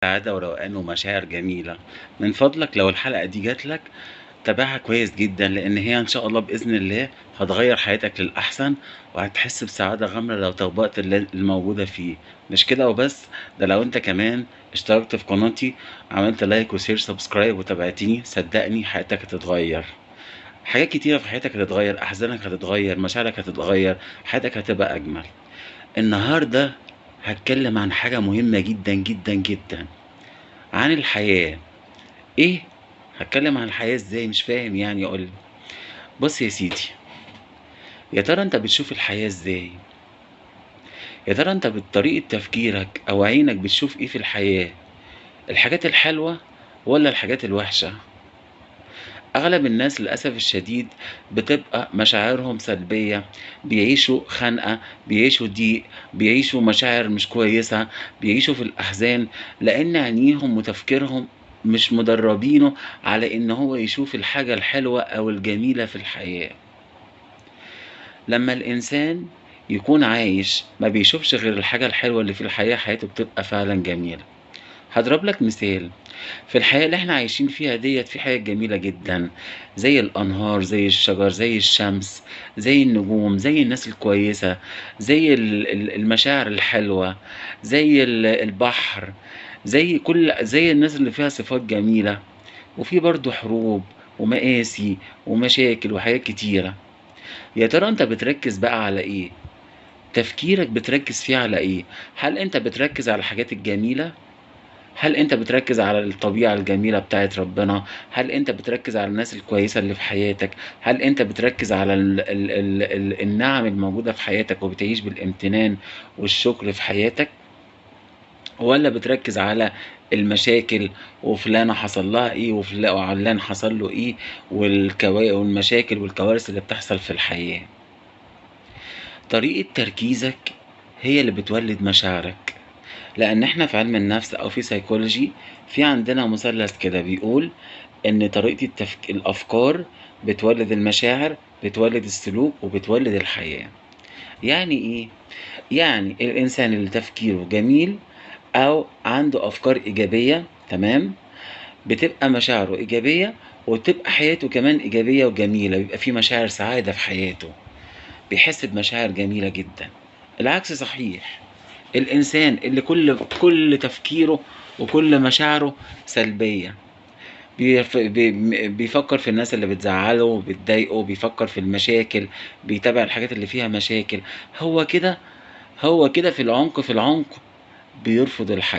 سعادة وروقان ومشاعر جميلة. من فضلك لو الحلقة دي جات لك تابعها كويس جدًا، لإن هي إن شاء الله بإذن الله هتغيّر حياتك للأحسن، وهتحس بسعادة غامرة لو طبّقت الموجودة فيه. مش كده وبس، ده لو أنت كمان اشتركت في قناتي، عملت لايك وشير سبسكرايب وتابعتني، صدّقني حياتك هتتغيّر. حاجات كتيرة في حياتك هتتغيّر، أحزانك هتتغيّر، مشاعرك هتتغيّر، حياتك هتبقى أجمل. النهارده هاتكلم عن حاجة مهمة جدًا، جدًا، جدًا، عن الحياة. إيه؟ هاتكلم عن الحياة إزاي؟ مش فاهم يعني قُل لي. بُص يا سيدي، يا ترى أنت بتشوف الحياة إزاي؟ يا ترى أنت بطريقة تفكيرك أو عينك بتشوف إيه في الحياة؟ الحاجات الحلوة والّا الحاجات الوحشة؟ أغلب الناس للأسف الشديد بتبقى مشاعرهم سلبية، بيعيشوا خنقة، بيعيشوا ضيق، بيعيشوا مشاعر مش كويسة، بيعيشوا في الأحزان، لإن عينيهم وتفكيرهم مش مدربينه على إن هو يشوف الحاجة الحلوة أو الجميلة في الحياة. لمّا الإنسان يكون عايش ما بيشوفش غير الحاجة الحلوة اللي في الحياة، حياته بتبقى فعلًا جميلة. هاضرب لك مثال، في الحياة اللي إحنا عايشين فيها ديّة في حاجات جميلة جدًا، زي الأنهار، زي الشجر، زي الشمس، زي النجوم، زي الناس الكويسة، زي المشاعر الحلوة، زي البحر، زي الناس اللي فيها صفات جميلة، وفي برضه حروب ومآسي ومشاكل وحاجات كتيرة. يا ترى أنت بتركّز بقى على إيه؟ تفكيرك بتركّز فيه على إيه؟ هل أنت بتركّز على الحاجات الجميلة؟ هل أنت بتركّز على الطبيعة الجميلة بتاعة ربنا؟ هل أنت بتركّز على الناس الكويسة اللي في حياتك؟ هل أنت بتركّز على النعم الموجودة في حياتك وبتعيش بالامتنان والشكر في حياتك؟ والّا بتركّز على المشاكل وفلانة حصل لها إيه وعلان حصل له إيه والمشاكل والكوارث اللي بتحصل في الحياة؟ طريقة تركيزك هي اللي بتولِّد مشاعرك. لأن إحنا في علم النفس أو في psychology في عندنا مثلث كده بيقول إن طريقة الأفكار بتولد المشاعر، بتولد السلوك، وبتولد الحياة. يعني إيه؟ يعني الإنسان اللي تفكيره جميل أو عنده أفكار إيجابية تمام، بتبقى مشاعره إيجابية وتبقى حياته كمان إيجابية وجميلة، بيبقى في مشاعر سعادة في حياته، بيحس بمشاعر جميلة جدًا. العكس صحيح. الإنسان اللي كل تفكيره وكل مشاعره سلبية، بيفكّر في الناس اللي بتزعّله وبتضايقه، بيفكّر في المشاكل، بيتابع الحاجات اللي فيها مشاكل، هو كده في العمق بيرفض الحياة.